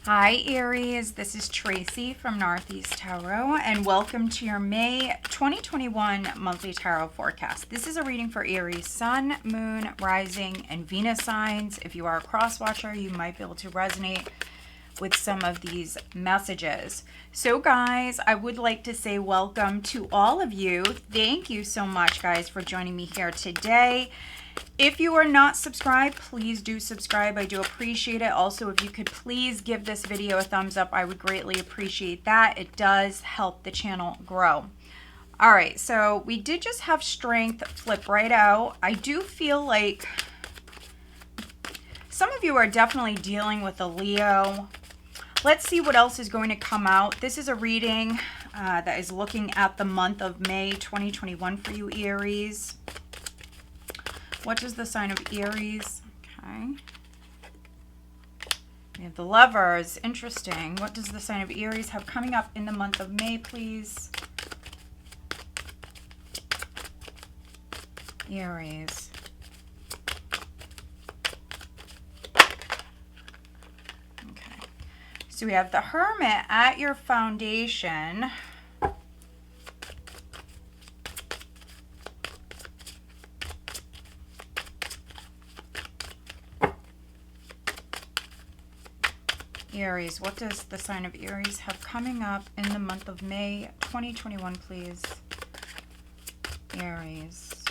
Hi Aries, this is Tracy from Northeast Tarot and welcome to your May 2021 monthly tarot forecast. This is a reading for Aries Sun, Moon, Rising, and Venus signs. If you are a cross watcher, you might be able to resonate with some of these messages. So guys, I would like to say welcome to all of you. Thank you so much guys for joining me here today. If you are not subscribed, please do subscribe. I do appreciate it. Also, if you could please give this video a thumbs up, I would greatly appreciate that. It does help the channel grow. All right, so we did just have strength flip right out. I do feel like some of you are definitely dealing with a Leo. Let's see what else is going to come out. This is a reading that is looking at the month of May 2021 for you, Aries. What does the sign of Aries? Okay. We have the Lovers. Interesting. What does the sign of Aries have coming up in the month of May, please? Aries. Okay. So we have the Hermit at your foundation. Aries, what does the sign of Aries have coming up in the month of May 2021, please? Aries.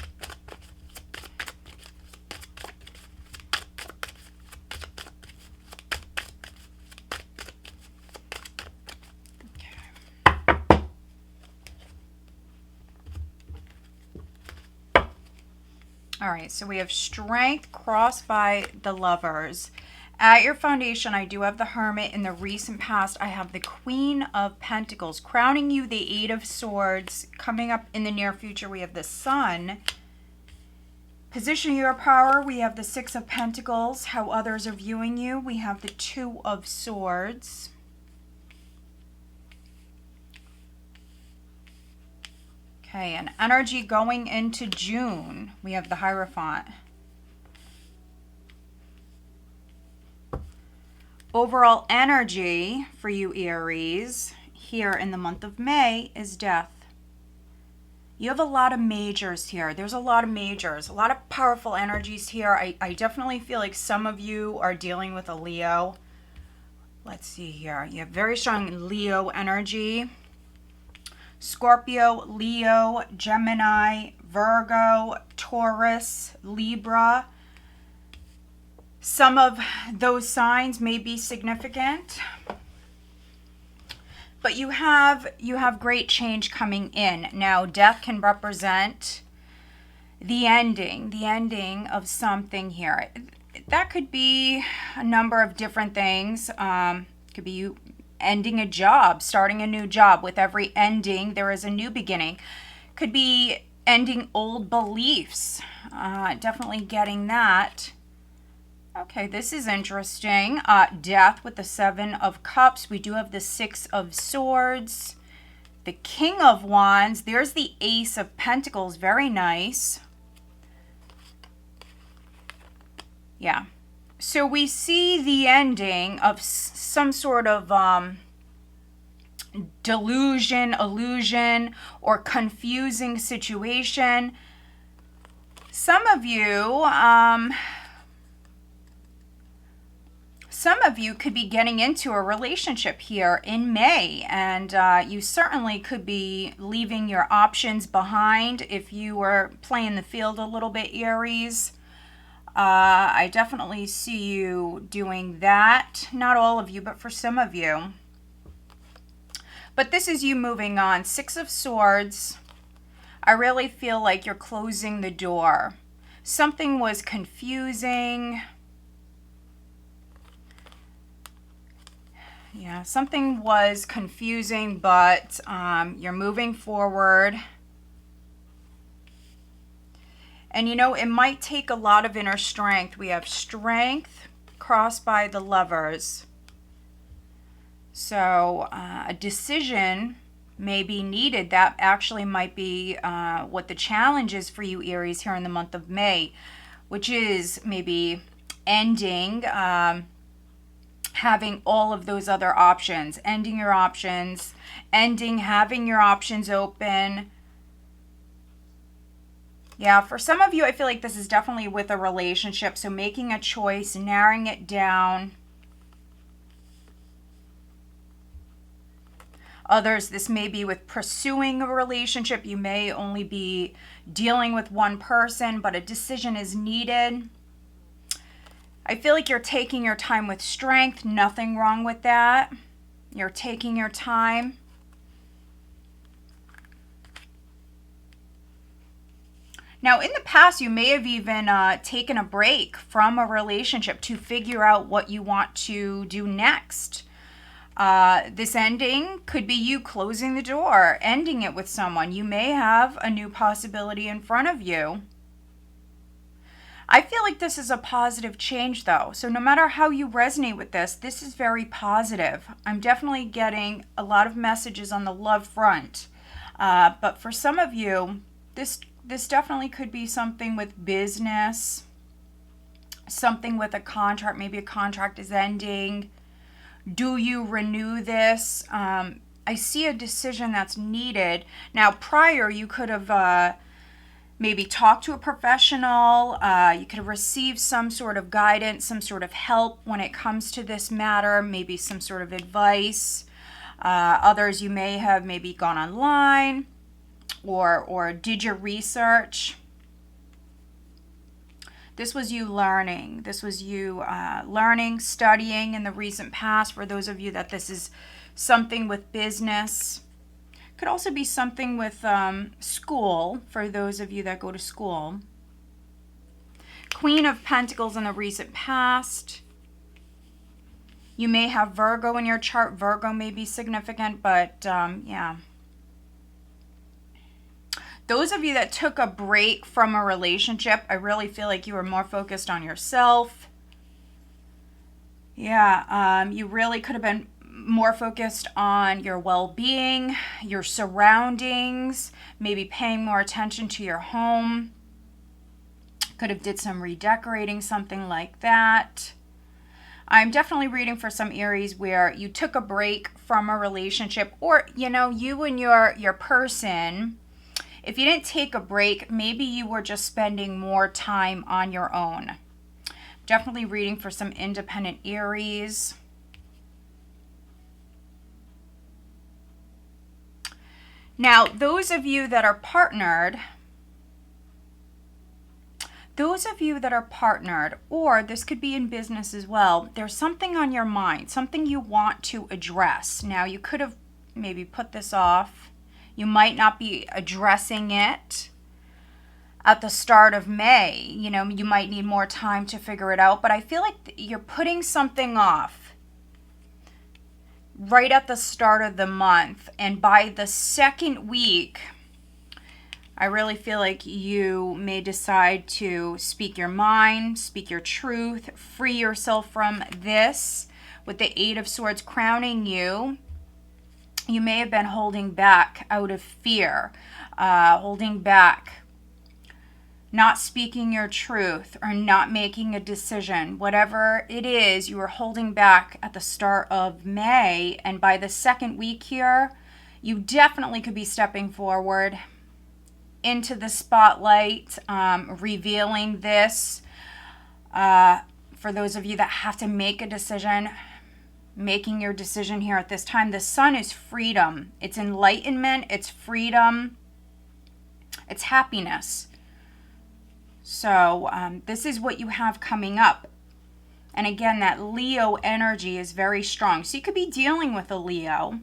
Okay. All right, so we have Strength crossed by the Lovers. At your foundation, I do have the Hermit. In the recent past, I have the Queen of Pentacles. Crowning you, the Eight of Swords. Coming up in the near future, we have the Sun. Position your power, we have the Six of Pentacles. How others are viewing you, we have the Two of Swords. Okay, and energy going into June, we have the Hierophant. Overall energy for you, Aries, here in the month of May is Death. You have a lot of majors here. There's a lot of majors, a lot of powerful energies here. I definitely feel like some of you are dealing with a Leo. Let's see here. You have very strong Leo energy. Scorpio, Leo, Gemini, Virgo, Taurus, Libra. Some of those signs may be significant, but you have great change coming in. Now, death can represent the ending of something here. That could be a number of different things. Could be you ending a job, starting a new job. With every ending, there is a new beginning. Could be ending old beliefs. Definitely getting that. Okay, this is interesting. Death with the Seven of Cups. We do have the Six of Swords. The King of Wands. There's the Ace of Pentacles. Very nice. Yeah. So we see the ending of some sort of delusion, illusion, or confusing situation. Some of you could be getting into a relationship here in May, and you certainly could be leaving your options behind if you were playing the field a little bit, Aries. I definitely see you doing that. Not all of you, but for some of you. But this is you moving on. Six of Swords. I really feel like you're closing the door. Something was confusing. Yeah, something was confusing, but you're moving forward. And you know, it might take a lot of inner strength. We have Strength crossed by the Lovers. So a decision may be needed. That actually might be what the challenge is for you, Aries, here in the month of May, which is maybe ending having all of those other options, ending your options, having your options open. Yeah, for some of you, I feel like this is definitely with a relationship. So making a choice, narrowing it down. Others, this may be with pursuing a relationship. You may only be dealing with one person, but a decision is needed. I feel like you're taking your time with strength. Nothing wrong with that. You're taking your time. Now, in the past, you may have even taken a break from a relationship to figure out what you want to do next. This ending could be you closing the door, ending it with someone. You may have a new possibility in front of you. I feel like this is a positive change, though. So no matter how you resonate with this, this is very positive. I'm definitely getting a lot of messages on the love front. But for some of you, this definitely could be something with business, something with a contract. Maybe a contract is ending. Do you renew this? I see a decision that's needed. Now, prior, you could have maybe talked to a professional. You could have received some sort of guidance, some sort of help when it comes to this matter, maybe some sort of advice. Others, you may have maybe gone online or did your research. This was you learning. This was you learning, studying in the recent past. For those of you that this is something with business. Could also be something with school, for those of you that go to school. Queen of Pentacles in the recent past. You may have Virgo in your chart. Virgo may be significant, but yeah. Those of you that took a break from a relationship, I really feel like you were more focused on yourself. Yeah, you really could have been more focused on your well-being, your surroundings, maybe paying more attention to your home. Could have did some redecorating, something like that. I'm definitely reading for some Aries where you took a break from a relationship, or, you know, you and your person. If you didn't take a break, maybe you were just spending more time on your own. Definitely reading for some independent Aries. Now, those of you that are partnered, or this could be in business as well, there's something on your mind, something you want to address. Now, you could have maybe put this off. You might not be addressing it at the start of May. You know, you might need more time to figure it out, but I feel like you're putting something off right at the start of the month. And by the second week, I really feel like you may decide to speak your mind, speak your truth, free yourself from this. With the Eight of Swords crowning you, you may have been holding back out of fear, holding back, not speaking your truth or not making a decision. Whatever it is, you were holding back at the start of May. And by the second week here, you definitely could be stepping forward into the spotlight, revealing this. For those of you that have to make a decision, making your decision here at this time. The sun is freedom. It's enlightenment. It's freedom. It's happiness. So this is what you have coming up. And again, that Leo energy is very strong. So you could be dealing with a Leo.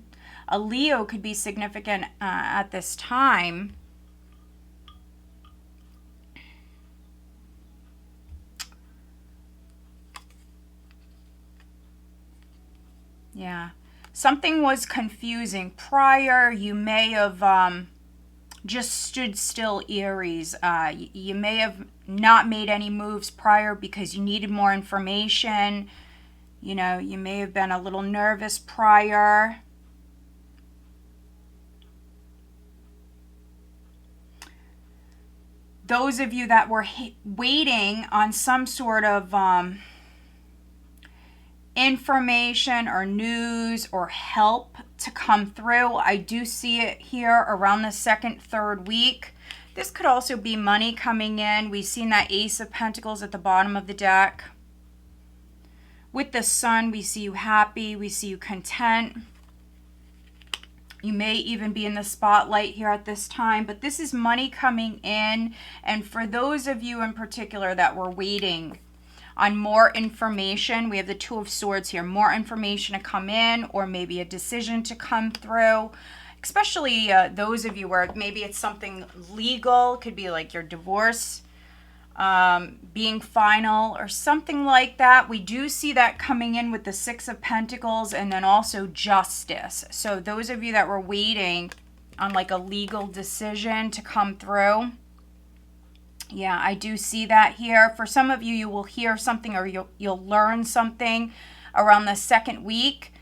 A Leo could be significant at this time. Yeah. Something was confusing prior. You may have just stood still, Aries. You may have not made any moves prior because you needed more information. You know, you may have been a little nervous prior. Those of you that were waiting on some sort of information or news or help to come through. I do see it here around the second, third week. This could also be money coming in. We've seen that Ace of Pentacles at the bottom of the deck. With the Sun, we see you happy. We see you content. You may even be in the spotlight here at this time, but this is money coming in. And for those of you in particular that were waiting on more information, we have the Two of Swords here. More information to come in, or maybe a decision to come through. Especially those of you where maybe it's something legal. It could be like your divorce being final or something like that. We do see that coming in with the Six of Pentacles, and then also justice. So those of you that were waiting on like a legal decision to come through, yeah, I do see that here. For some of you, you will hear something, or you'll learn something around the second week.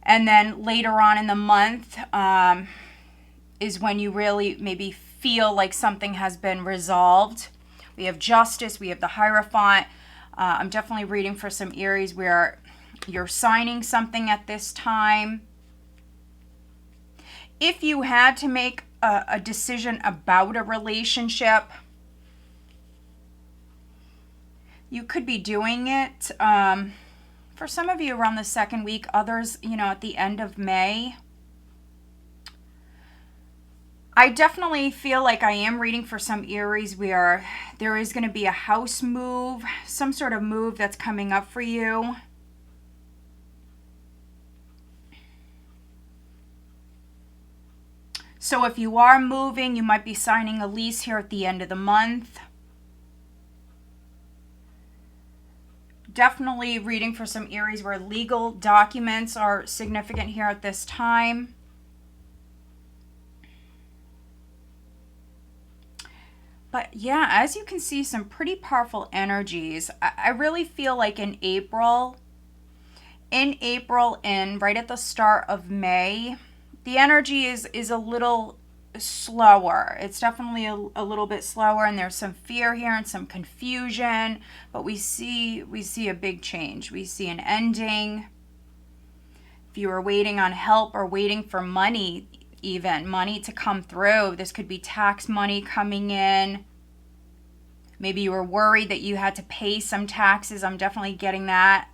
And then later on in the month is when you really maybe feel like something has been resolved. We have justice. We have the Hierophant. I'm definitely reading for some Aries where you're signing something at this time. If you had to make a decision about a relationship, you could be doing it. For some of you around the second week, others, at the end of May. I definitely feel like I am reading for some Aries where there is going to be a house move, some sort of move that's coming up for you. So if you are moving, you might be signing a lease here at the end of the month. Definitely reading for some Aries where legal documents are significant here at this time. But yeah, as you can see, some pretty powerful energies. I really feel like in April and right at the start of May, the energy is a little slower. It's definitely a little bit slower, and there's some fear here and some confusion, but we see a big change. We see an ending. If you were waiting on help or waiting for money, even money to come through, this could be tax money coming in. Maybe you were worried that you had to pay some taxes. I'm definitely getting that.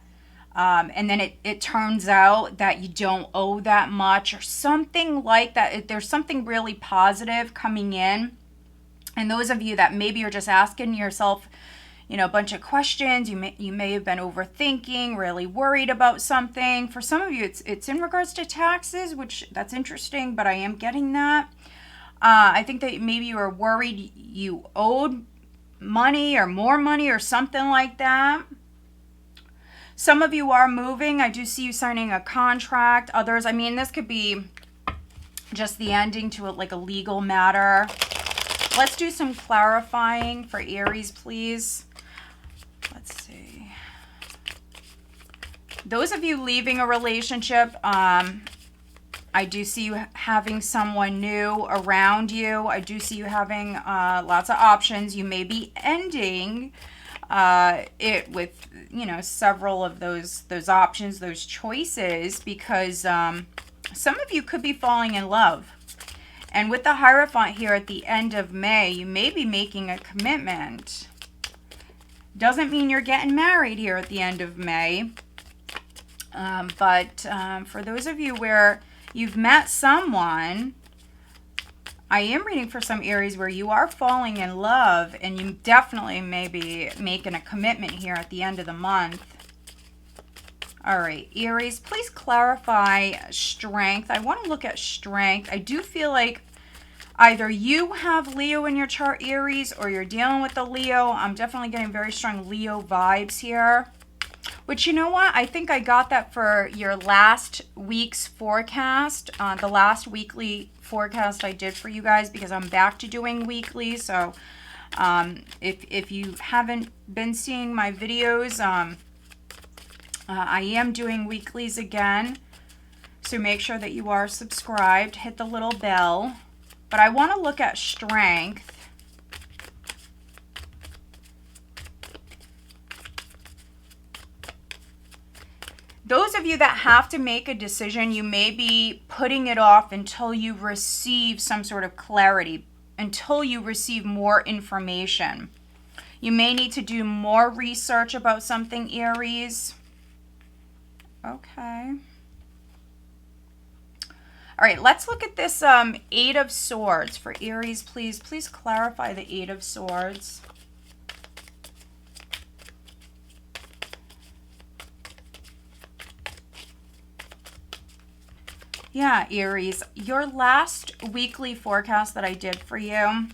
And then it turns out that you don't owe that much or something like that. There's something really positive coming in. And those of you that maybe you're just asking yourself, a bunch of questions, you may have been overthinking, really worried about something. For some of you, it's in regards to taxes, which that's interesting, but I am getting that. I think that maybe you were worried you owed money or more money or something like that. Some of you are moving. I do see you signing a contract. Others, this could be just the ending to like a legal matter. Let's do some clarifying for Aries, please. Let's see. Those of you leaving a relationship, I do see you having someone new around you. I do see you having lots of options. You may be ending it with several of those options, those choices, because some of you could be falling in love. And with the Hierophant here at the end of May, you may be making a commitment. Doesn't mean you're getting married here at the end of May. But for those of you where you've met someone, I am reading for some Aries where you are falling in love, and you definitely may be making a commitment here at the end of the month. All right, Aries, please clarify strength. I want to look at strength. I do feel like either you have Leo in your chart, Aries, or you're dealing with the Leo. I'm definitely getting very strong Leo vibes here. Which, you know what? I think I got that for your last week's forecast. The last weekly forecast I did for you guys, because I'm back to doing weekly. So if you haven't been seeing my videos, I am doing weeklies again. So make sure that you are subscribed. Hit the little bell. But I want to look at strength. Those of you that have to make a decision, you may be putting it off until you receive some sort of clarity, until you receive more information. You may need to do more research about something, Aries. Okay. All right, let's look at this Eight of Swords for Aries, please. Please clarify the Eight of Swords. Yeah, Aries, your last weekly forecast that I did for you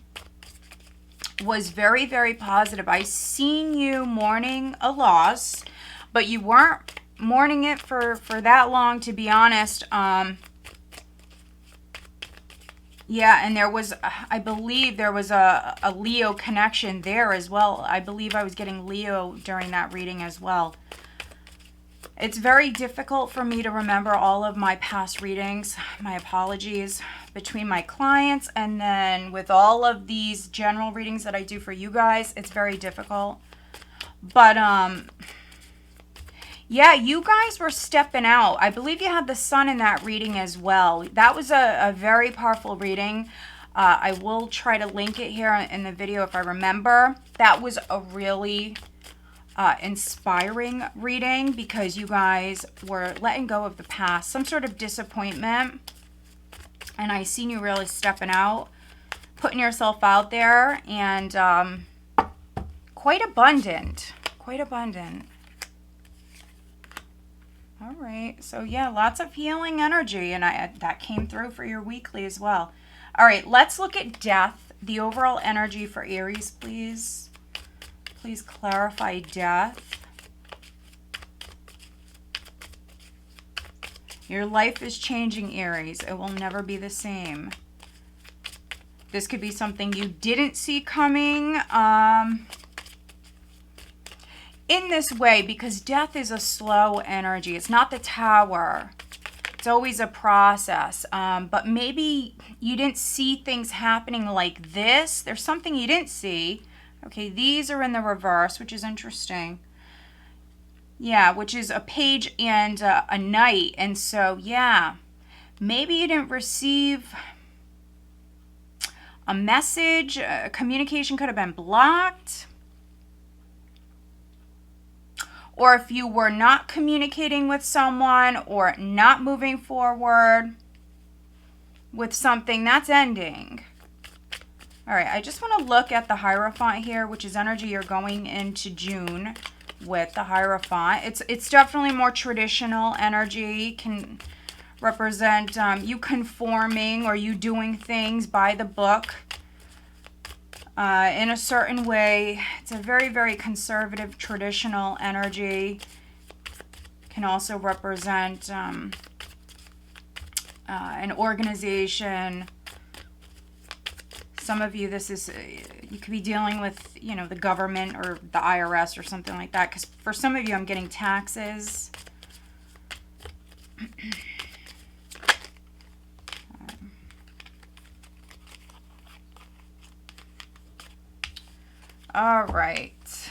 was very, very positive. I seen you mourning a loss, but you weren't mourning it for that long, to be honest. Yeah, and there was, I believe there was a Leo connection there as well. I believe I was getting Leo during that reading as well. It's very difficult for me to remember all of my past readings. My apologies. Between my clients and then with all of these general readings that I do for you guys, it's very difficult. But, yeah, you guys were stepping out. I believe you had the sun in that reading as well. That was a very powerful reading. I will try to link it here in the video if I remember. That was a really inspiring reading because you guys were letting go of the past, some sort of disappointment. And I seen you really stepping out, putting yourself out there, and quite abundant. Quite abundant. All right, so yeah, lots of healing energy, and that came through for your weekly as well. All right, let's look at death, the overall energy for Aries, please. Please clarify death. Your life is changing, Aries. It will never be the same. This could be something you didn't see coming. In this way, because death is a slow energy. It's not the Tower. It's always a process. But maybe you didn't see things happening like this. There's something you didn't see. Okay, these are in the reverse, which is interesting. Yeah, which is a page and a knight. And so, yeah, maybe you didn't receive a message. Communication could have been blocked. Or if you were not communicating with someone or not moving forward with something, that's ending. All right, I just want to look at the Hierophant here, which is energy you're going into June with the Hierophant. It's definitely more traditional energy, can represent you conforming or you doing things by the book. In a certain way. It's a very, very conservative, traditional energy. Can also represent an organization. Some of you, this is, you could be dealing with, you know, the government or the IRS or something like that. Because for some of you, I'm getting taxes. All right.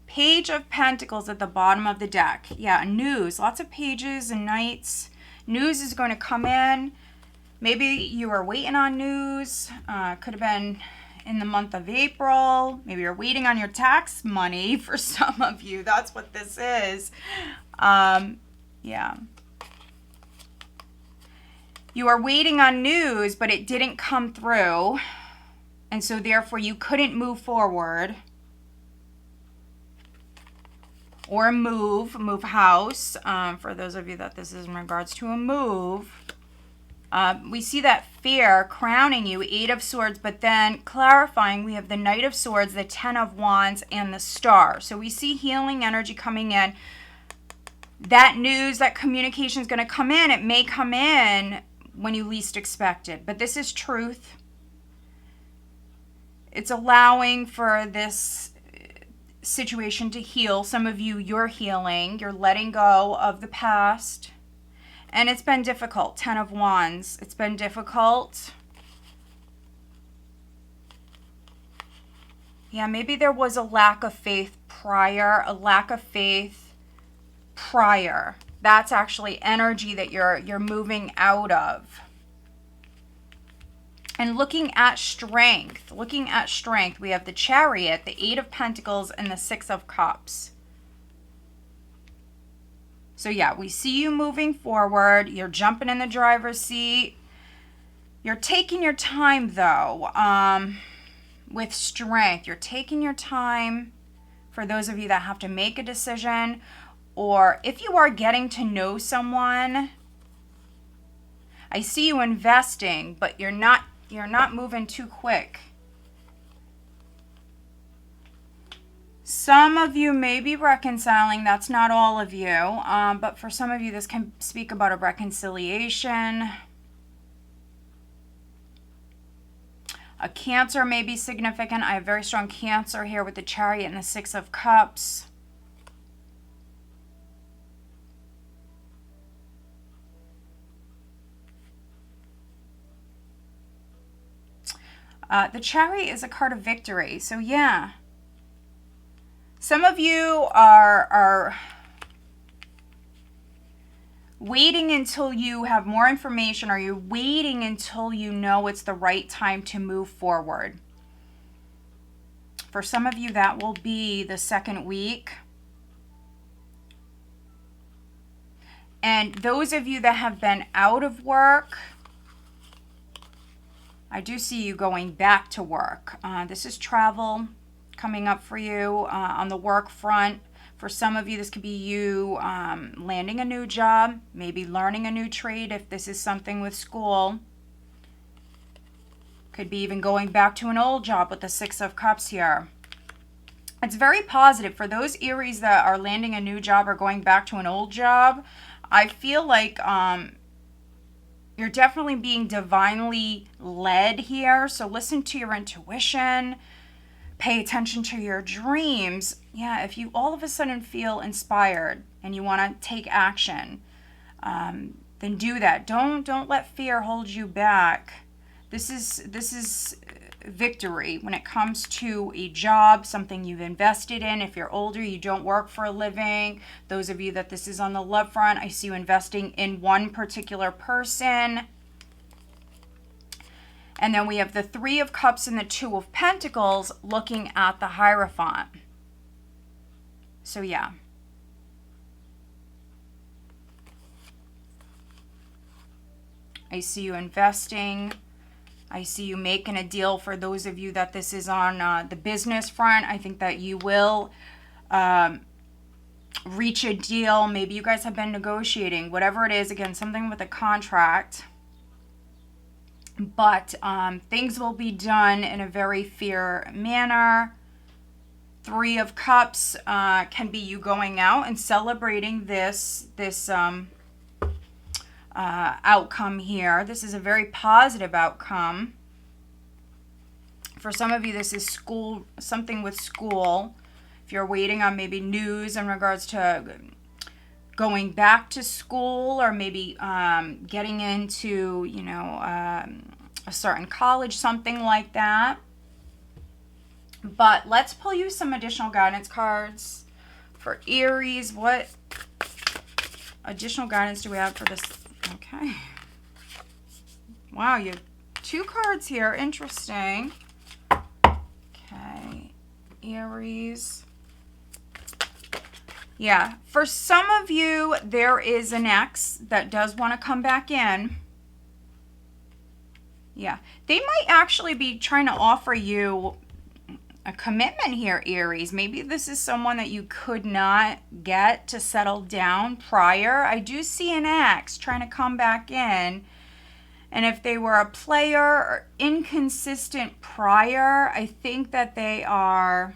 Page of Pentacles at the bottom of the deck. Yeah, news. Lots of pages and knights. News is going to come in. Maybe you were waiting on news. Could have been in the month of April. Maybe you're waiting on your tax money for some of you. That's what this is. Yeah. You are waiting on news, but it didn't come through. And so therefore you couldn't move forward or move house. For those of you that this is in regards to a move. We see that fear crowning you, Eight of Swords, but then clarifying, we have the Knight of Swords, the Ten of Wands, and the Star. So we see healing energy coming in. That news, that communication is going to come in. It may come in when you least expect it, but this is truth. It's allowing for this situation to heal. Some of you, you're healing. You're letting go of the past. And it's been difficult. Ten of Wands. It's been difficult. Yeah, maybe there was a lack of faith prior. A lack of faith prior. That's actually energy that you're moving out of. And looking at strength, we have the Chariot, the Eight of Pentacles, and the Six of Cups. So yeah, we see you moving forward. You're jumping in the driver's seat. You're taking your time, though, with strength. You're taking your time for those of you that have to make a decision, or if you are getting to know someone. I see you investing, but you're not moving too quick. Some of you may be reconciling. That's not all of you. But for some of you, this can speak about a reconciliation. A Cancer may be significant. I have very strong Cancer here with the Chariot and the Six of Cups. The Chariot is a card of victory. So yeah, some of you are waiting until you have more information, or you're waiting until you know it's the right time to move forward. For some of you, that will be the second week. And those of you that have been out of work, I do see you going back to work. This is travel coming up for you on the work front. For some of you, this could be you landing a new job, maybe learning a new trade if this is something with school. Could be even going back to an old job with the Six of Cups here. It's very positive. For those Aries that are landing a new job or going back to an old job, I feel like you're definitely being divinely led here. So listen to your intuition. Pay attention to your dreams. Yeah, if you all of a sudden feel inspired and you want to take action, then do that. Don't let fear hold you back. This is victory when it comes to a job, something you've invested in. If you're older, you don't work for a living. Those of you that this is on the love front, I see you investing in one particular person. And then we have the Three of Cups and the Two of Pentacles looking at the Hierophant. So yeah. I see you investing. I see you making a deal. For those of you that this is on the business front, I think that you will reach a deal. Maybe you guys have been negotiating, whatever it is. Again, something with a contract. But things will be done in a very fair manner. Three of Cups can be you going out and celebrating this outcome here. This is a very positive outcome. For some of you, this is school, something with school. If you're waiting on maybe news in regards to going back to school, or maybe getting into, you know, a certain college, something like that. But let's pull you some additional guidance cards for Aries. What additional guidance do we have for this? Okay. Wow, you have two cards here. Interesting. Okay. Aries. Yeah, for some of you, there is an ex that does want to come back in. Yeah, they might actually be trying to offer you a commitment here, Aries. Maybe this is someone that you could not get to settle down prior. I do see an ex trying to come back in. And if they were a player or inconsistent prior, I think that they are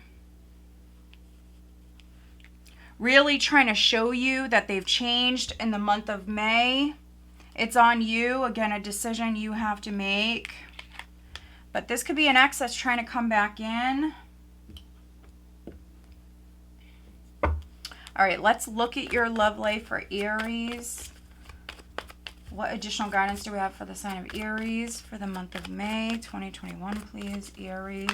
really trying to show you that they've changed in the month of May. It's on you. Again, a decision you have to make. But this could be an ex that's trying to come back in. All right, let's look at your love life for Aries. What additional guidance do we have for the sign of Aries for the month of May 2021, please, Aries?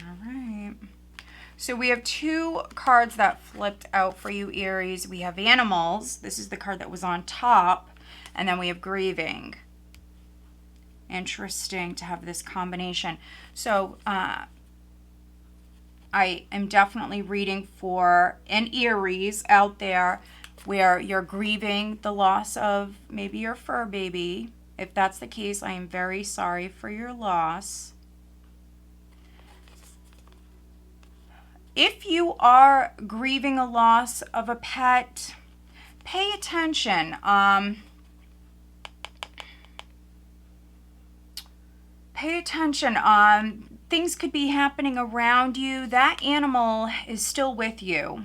All So we have two cards that flipped out for you, Aries. We have animals. This is the card that was on top. And then we have grieving. Interesting to have this combination. So I am definitely reading for an Aries out there where you're grieving the loss of maybe your fur baby. If that's the case, I am very sorry for your loss. If you are grieving a loss of a pet, pay attention. Pay attention. Things could be happening around you. That animal is still with you.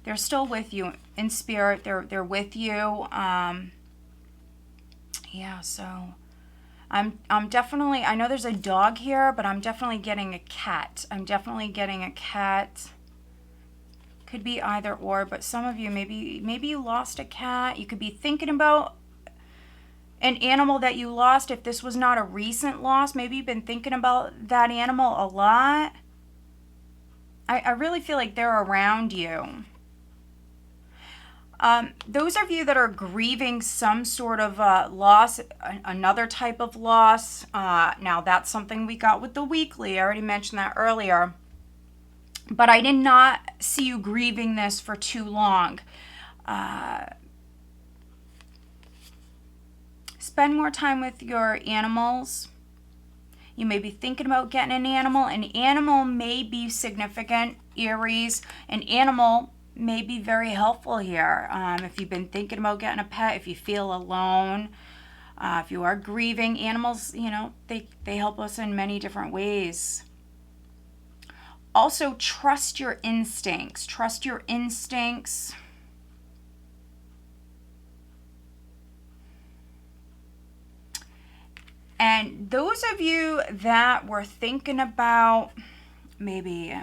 They're still with you in spirit. They're with you. Yeah, so I'm definitely, I know there's a dog here, but I'm definitely getting a cat. I'm definitely getting a cat. Could be either or, but some of you, maybe you lost a cat. You could be thinking about an animal that you lost. If this was not a recent loss, maybe you've been thinking about that animal a lot. I really feel like they're around you. Those of you that are grieving some sort of loss, another type of loss, now that's something we got with the weekly. I already mentioned that earlier. But I did not see you grieving this for too long. Spend more time with your animals. You may be thinking about getting an animal. An animal may be significant, Aries. An animal may be very helpful here. If you've been thinking about getting a pet, if you feel alone, if you are grieving, animals, you know, they help us in many different ways. Also, trust your instincts. Trust your instincts. And those of you that were thinking about maybe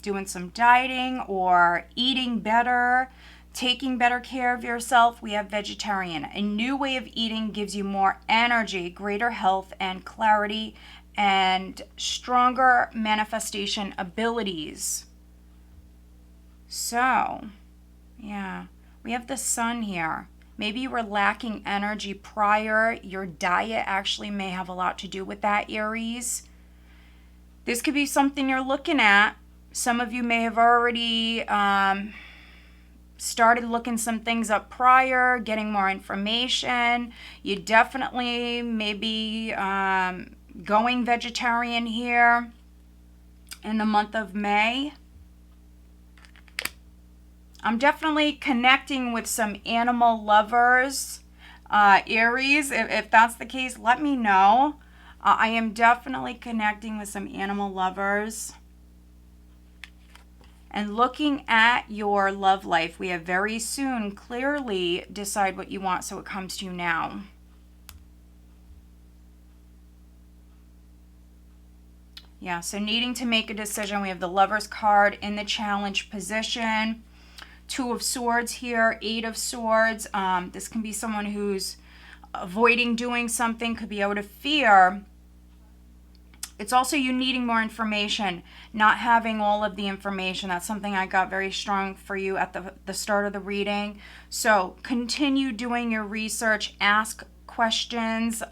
doing some dieting or eating better, taking better care of yourself, we have vegetarian. A new way of eating gives you more energy, greater health and clarity, and stronger manifestation abilities. So, yeah, we have the sun here. Maybe you were lacking energy prior. Your diet actually may have a lot to do with that, Aries. This could be something you're looking at. Some of you may have already started looking some things up prior, getting more information. You definitely may be going vegetarian here in the month of May. I'm definitely connecting with some animal lovers. Aries, if that's the case, let me know. I am definitely connecting with some animal lovers. And looking at your love life, we have very soon, clearly decide what you want so it comes to you now. Yeah, so needing to make a decision. We have the Lover's card in the challenge position. Two of Swords here, Eight of Swords. This can be someone who's avoiding doing something, could be out of fear. It's also you needing more information, not having all of the information. That's something I got very strong for you at the start of the reading. So continue doing your research, ask questions.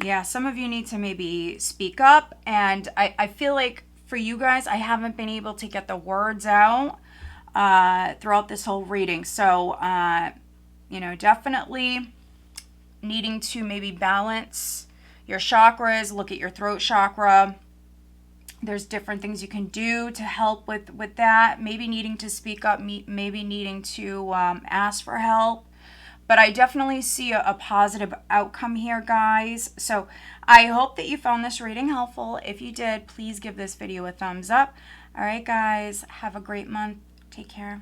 Yeah, some of you need to maybe speak up. And I feel like for you guys, I haven't been able to get the words out throughout this whole reading. So, you know, definitely needing to maybe balance your chakras, look at your throat chakra. There's different things you can do to help with that. Maybe needing to speak up, maybe needing to ask for help. But I definitely see a positive outcome here, guys. So I hope that you found this reading helpful. If you did, please give this video a thumbs up. All right, guys, have a great month. Take care.